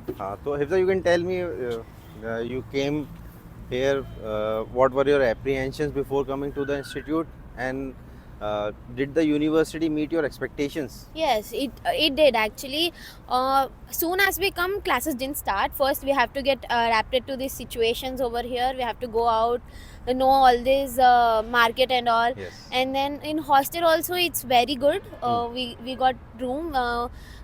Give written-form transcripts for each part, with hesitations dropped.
So Hifza, you can tell me, you came here. What were your apprehensions before coming to the institute, and did the university meet your expectations? Yes, it did actually. Soon as we come, classes didn't start. First, we have to get adapted to these situations over here. We have to go out, know all this market and all. Yes. And then in hostel also, it's very good. We got room.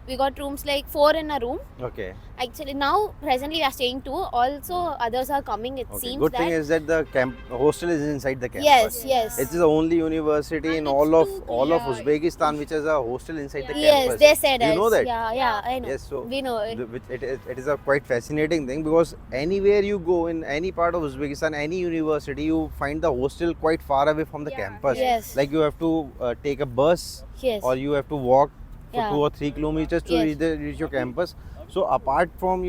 We got rooms like 4 in a room. Okay. Actually, now presently we are staying 2. Also, others are coming. It Okay. seems Good that. thing is that the hostel is inside the campus. Yes, yes. It's the only university in And all it's of too all of close. Uzbekistan which has a hostel inside the Yes, campus. they said You us. know that? Yeah, I know. Yes, so we know it. it is a quite fascinating thing, because anywhere you go in any part of Uzbekistan, any university, you find the hostel quite far away from the campus. Yes. Like you have to take a bus, Yes. or you have to walk for Yeah. 2 or 3 kilometers to Yes. reach your campus. So apart from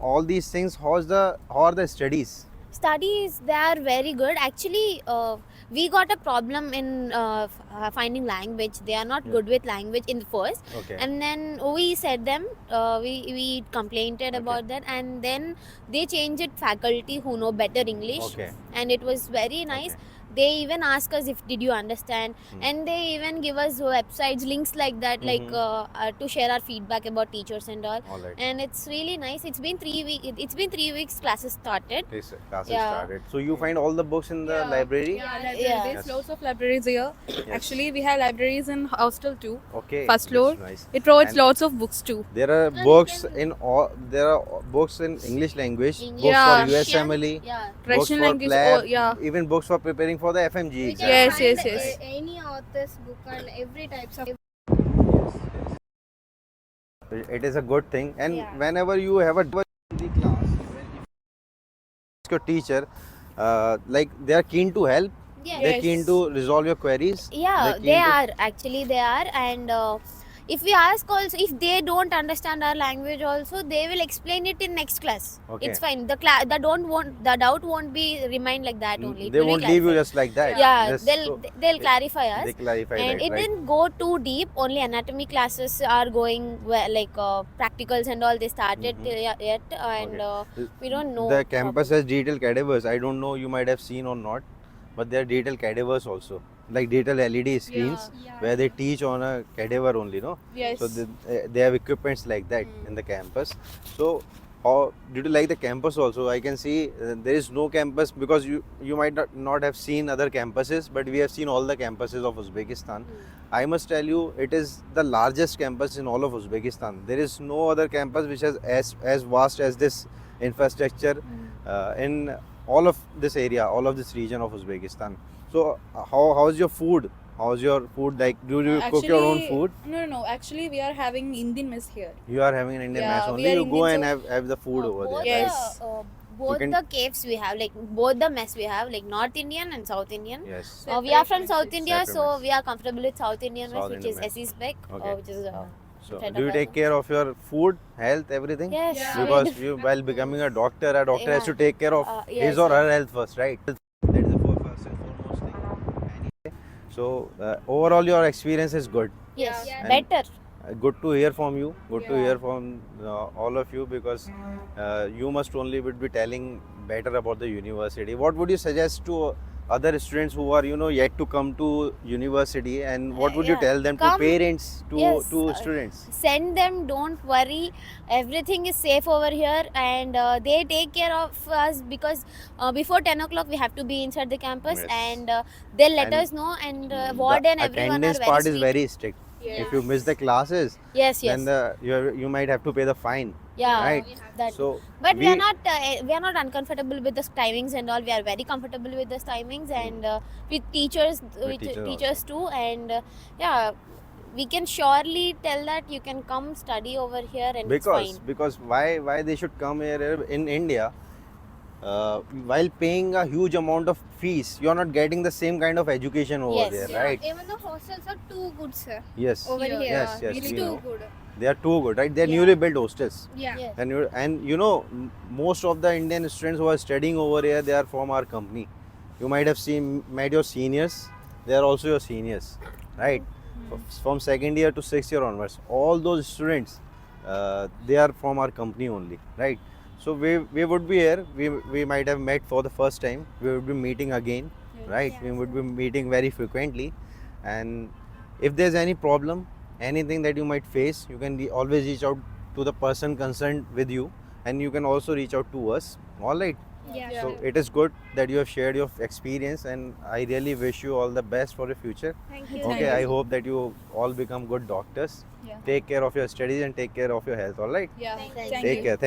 all these things, how are the studies? Studies, they are very good. Actually, we got a problem in finding language. They are not Yeah. good with language in the first. Okay. And then we said them, we complained Okay. about that, and then they changed it faculty who know better English. Okay. And it was very nice. Okay. They even ask us if did you understand, and they even give us websites, links like that, like to share our feedback about teachers and all. All right. And it's really nice. It's been 3 weeks classes started. This classes Yeah. started. So you find all the books in the library? Yeah, library. Yeah. There's Yes. lots of libraries here. Yes. Actually, we have libraries in hostel too. Okay. First that's floor. Nice. It provides And lots of books too. there are books in all. There are books in English language, English. books Yeah. for USMLE, Yeah. books Russian for language. PLAB, Oh, yeah. even books for preparing for the FMG exam. Yes, yes, yes. Any author's book and every types of It is a good thing, and Yeah. whenever you have a class, when you ask your teacher, like they are keen to help. Yes. They're keen to resolve your queries. Yeah, They're keen they to- are actually they are, and if we ask also, if they don't understand our language also, they will explain it in next class. Okay. It's fine. The doubt won't be remain like that only. It They will be won't leave you clarified. just like that. Yeah, Just they'll so they'll clarify us. they clarify And that, it right? didn't go too deep. Only anatomy classes are going well, like practicals and all. They started yet, and Okay. we don't know. The campus has digital cadavers. I don't know you might have seen or not, but there are digital cadavers also, like digital LED screens where they teach on a cadaver only, no? Yes. So they have equipments like that in the campus. So how did you like the campus also? I can see there is no campus, because you might not have seen other campuses, but we have seen all the campuses of Uzbekistan. I must tell you, it is the largest campus in all of Uzbekistan. There is no other campus which has as vast as this infrastructure in all of this area, all of this region of Uzbekistan. So how's your food? How's your food like? Do you cook your own food? No. Actually, we are having Indian mess here. You are having an Indian Yeah, mess we only. are You go Indian, and have the food over both there, right? Yes. both can- the caves we have, like both the mess we have, like North Indian and South Indian. Yes. We are from Separate South messes. India, Separate so mess. we are comfortable with South Indian mess, South which Indian is mess. Assis Bek, Okay. which is So friend do you of take ours. care of your food, health, everything? Yes. Yeah. Because you, while becoming a doctor has to Yeah. take care of Yes, his or yes. her health first, right? That is the first and foremost thing. Anyway, so overall, your experience is good. Yes, Yeah. better. Good to hear from you. Good to Yeah. hear from all of you, because you must only would be telling better about the university. What would you suggest to other students who are yet to come to university, and what would you Yeah. tell them to Come- parents, to Yes, students? Send them, don't worry, everything is safe over here, and they take care of us, because before 10 o'clock we have to be inside the campus. Yes. And they'll let And us know, and warden, The everyone are attendance very part sweet. is very strict. If you miss the classes, Yes, then you might have to pay the fine, yeah, right? that. So But we are not uncomfortable with the timings and all. We are very comfortable with the timings, and with teachers, teachers too, and yeah, we can surely tell that you can come study over here, and it's fine. because why they should come here in India, while paying a huge amount of fees, you are not getting the same kind of education over Yes. there, Yeah, right? even the hostels are too good, sir. Yes. Over Yeah. here. Yes, yes, It's we too know. good. They are too good, right? They are Yeah. newly built hostels. Yeah. Yes. And most of the Indian students who are studying over here, they are from our company. You might have met your seniors. They are also your seniors, right? From second year to 6th year onwards, all those students, they are from our company only, right? So we would be here. We might have met for the first time. We would be meeting again, right? We would be meeting very frequently, and if there's any problem, anything that you might face, you can always reach out to the person concerned with you, and you can also reach out to us. All right. Yeah. So it is good that you have shared your experience, and I really wish you all the best for the future. Thank you. Okay, I hope that you all become good doctors. Yeah. Take care of your studies and take care of your health. All right. Yeah. Thank you. Thank Take you. care.